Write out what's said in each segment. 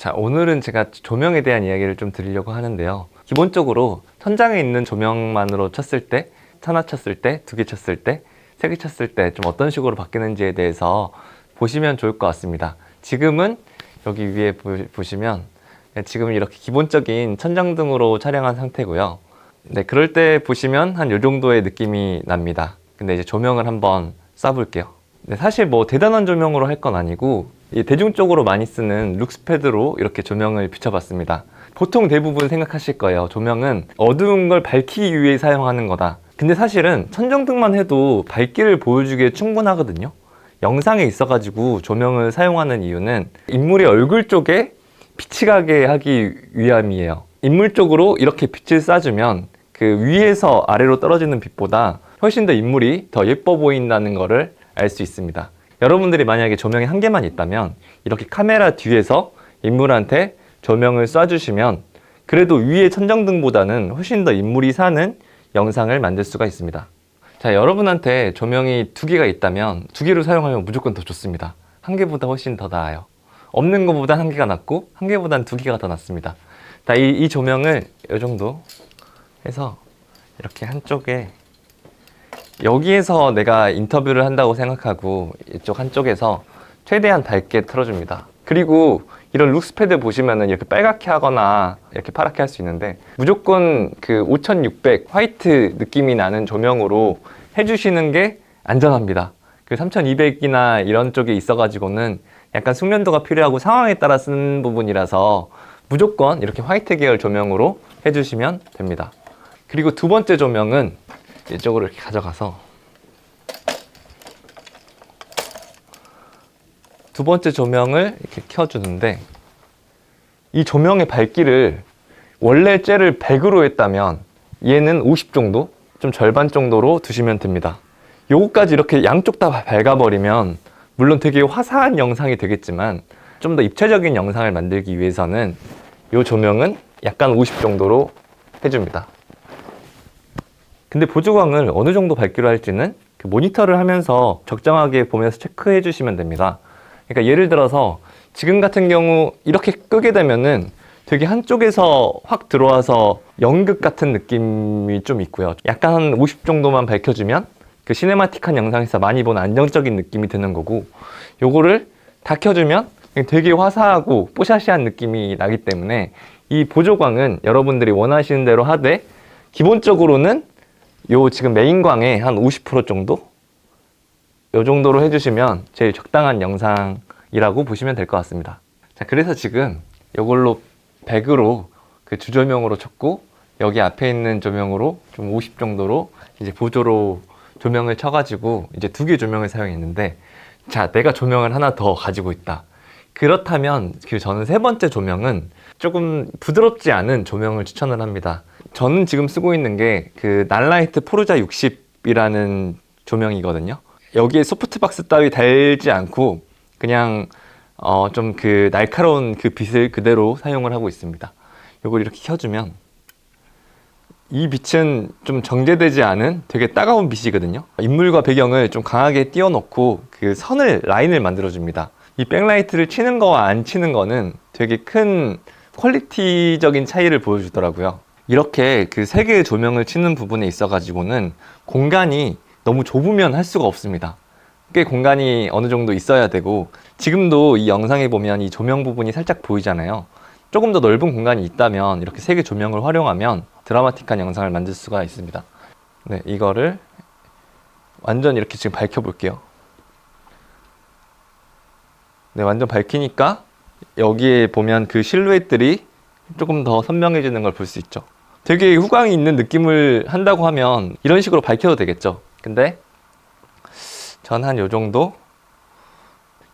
자, 오늘은 제가 조명에 대한 이야기를 좀 드리려고 하는데요. 기본적으로 천장에 있는 조명만으로 쳤을 때, 하나 쳤을 때, 두 개 쳤을 때, 세 개 쳤을 때 좀 어떤 식으로 바뀌는지에 대해서 보시면 좋을 것 같습니다. 지금은 여기 위에 보시면 지금 이렇게 기본적인 천장등으로 촬영한 상태고요. 네, 그럴 때 보시면 한 요 정도의 느낌이 납니다. 근데 이제 조명을 한번 쏴볼게요. 네, 사실 뭐 대단한 조명으로 할 건 아니고 대중적으로 많이 쓰는 룩스패드로 이렇게 조명을 비춰봤습니다. 보통 대부분 생각하실 거예요. 조명은 어두운 걸 밝히기 위해 사용하는 거다. 근데 사실은 천정등만 해도 밝기를 보여주기에 충분하거든요. 영상에 있어가지고 조명을 사용하는 이유는 인물의 얼굴 쪽에 빛이 가게 하기 위함이에요. 인물 쪽으로 이렇게 빛을 쏴주면 그 위에서 아래로 떨어지는 빛보다 훨씬 더 인물이 더 예뻐 보인다는 거를 알 수 있습니다. 여러분들이 만약에 조명이 한 개만 있다면 이렇게 카메라 뒤에서 인물한테 조명을 쏴주시면 그래도 위에 천정등보다는 훨씬 더 인물이 사는 영상을 만들 수가 있습니다. 자, 여러분한테 조명이 두 개가 있다면 두 개로 사용하면 무조건 더 좋습니다. 한 개보다 훨씬 더 나아요. 없는 것보다 한 개가 낫고 한 개보다는 두 개가 더 낫습니다. 자, 이 조명을 이 정도 해서 이렇게 한쪽에 여기에서 내가 인터뷰를 한다고 생각하고 이쪽 한쪽에서 최대한 밝게 틀어줍니다. 그리고 이런 룩스패드 보시면은 이렇게 빨갛게 하거나 이렇게 파랗게 할 수 있는데 무조건 그 5600 화이트 느낌이 나는 조명으로 해주시는 게 안전합니다. 그 3200이나 이런 쪽에 있어가지고는 약간 숙련도가 필요하고 상황에 따라 쓰는 부분이라서 무조건 이렇게 화이트 계열 조명으로 해주시면 됩니다. 그리고 두 번째 조명은 이쪽으로 이렇게 가져가서 두 번째 조명을 이렇게 켜주는데 이 조명의 밝기를 원래 째를 100으로 했다면 얘는 50 정도? 좀 절반 정도로 두시면 됩니다. 요거까지 이렇게 양쪽 다 밝아버리면 물론 되게 화사한 영상이 되겠지만 좀 더 입체적인 영상을 만들기 위해서는 이 조명은 약간 50 정도로 해줍니다. 근데 보조광을 어느 정도 밝기로 할지는 그 모니터를 하면서 적정하게 보면서 체크해 주시면 됩니다. 그러니까 예를 들어서 지금 같은 경우 이렇게 끄게 되면은 되게 한쪽에서 확 들어와서 연극 같은 느낌이 좀 있고요. 약간 한 50 정도만 밝혀주면 그 시네마틱한 영상에서 많이 본 안정적인 느낌이 드는 거고, 요거를 다 켜주면 되게 화사하고 뽀샤시한 느낌이 나기 때문에 이 보조광은 여러분들이 원하시는 대로 하되 기본적으로는 요 지금 메인광의 한 50% 정도? 요 정도로 해주시면 제일 적당한 영상이라고 보시면 될 것 같습니다. 자, 그래서 지금 요걸로 100으로 그 주조명으로 쳤고 여기 앞에 있는 조명으로 좀 50 정도로 이제 보조로 조명을 쳐가지고 이제 두 개 조명을 사용했는데, 자, 내가 조명을 하나 더 가지고 있다. 그렇다면 저는 세 번째 조명은 조금 부드럽지 않은 조명을 추천을 합니다. 저는 지금 쓰고 있는 게 그 날라이트 포르자 60이라는 조명이거든요. 여기에 소프트박스 따위 달지 않고 그냥 좀 그 날카로운 그 빛을 그대로 사용을 하고 있습니다. 요걸 이렇게 켜주면 이 빛은 좀 정제되지 않은 되게 따가운 빛이거든요. 인물과 배경을 좀 강하게 띄워놓고 그 라인을 만들어줍니다. 이 백라이트를 치는 거와 안 치는 거는 되게 큰 퀄리티적인 차이를 보여주더라고요. 이렇게 그 세 개의 조명을 치는 부분에 있어 가지고는 공간이 너무 좁으면 할 수가 없습니다. 꽤 공간이 어느 정도 있어야 되고, 지금도 이 영상에 보면 이 조명 부분이 살짝 보이잖아요. 조금 더 넓은 공간이 있다면 이렇게 세 개 조명을 활용하면 드라마틱한 영상을 만들 수가 있습니다. 네, 이거를 완전 이렇게 지금 밝혀볼게요. 네, 완전 밝히니까 여기에 보면 그 실루엣들이 조금 더 선명해지는 걸 볼 수 있죠. 되게 후광이 있는 느낌을 한다고 하면 이런 식으로 밝혀도 되겠죠. 근데 전 한 요 정도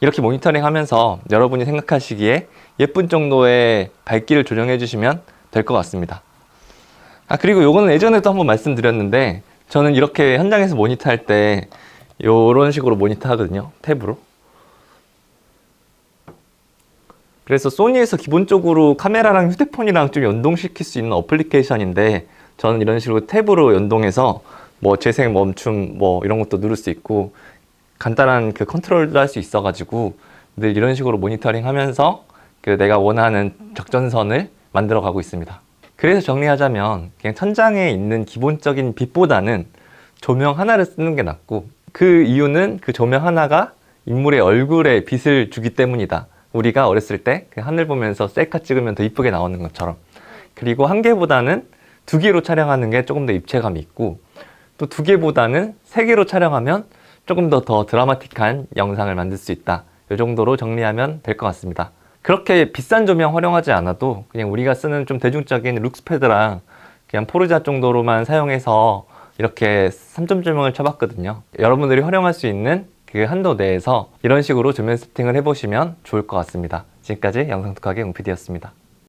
이렇게 모니터링 하면서 여러분이 생각하시기에 예쁜 정도의 밝기를 조정해 주시면 될 것 같습니다. 그리고 요거는 예전에도 한번 말씀드렸는데 저는 이렇게 현장에서 모니터 할 때 요런 식으로 모니터 하거든요. 탭으로. 그래서 소니에서 기본적으로 카메라랑 휴대폰이랑 좀 연동시킬 수 있는 어플리케이션인데 저는 이런 식으로 탭으로 연동해서 뭐 재생 멈춤 뭐 이런 것도 누를 수 있고 간단한 그 컨트롤도 할 수 있어가지고 늘 이런 식으로 모니터링 하면서 내가 원하는 적전선을 만들어 가고 있습니다. 그래서 정리하자면 그냥 천장에 있는 기본적인 빛보다는 조명 하나를 쓰는 게 낫고, 그 이유는 그 조명 하나가 인물의 얼굴에 빛을 주기 때문이다. 우리가 어렸을 때 그 하늘 보면서 셀카 찍으면 더 이쁘게 나오는 것처럼. 그리고 한 개보다는 두 개로 촬영하는 게 조금 더 입체감이 있고, 또 두 개보다는 세 개로 촬영하면 조금 더 드라마틱한 영상을 만들 수 있다. 이 정도로 정리하면 될 것 같습니다. 그렇게 비싼 조명 활용하지 않아도 그냥 우리가 쓰는 좀 대중적인 룩스패드랑 그냥 포르자 정도로만 사용해서 이렇게 3점 조명을 쳐봤거든요. 여러분들이 활용할 수 있는 그 한도 내에서 이런 식으로 조명 세팅을 해보시면 좋을 것 같습니다. 지금까지 영상톡하기 웅PD였습니다.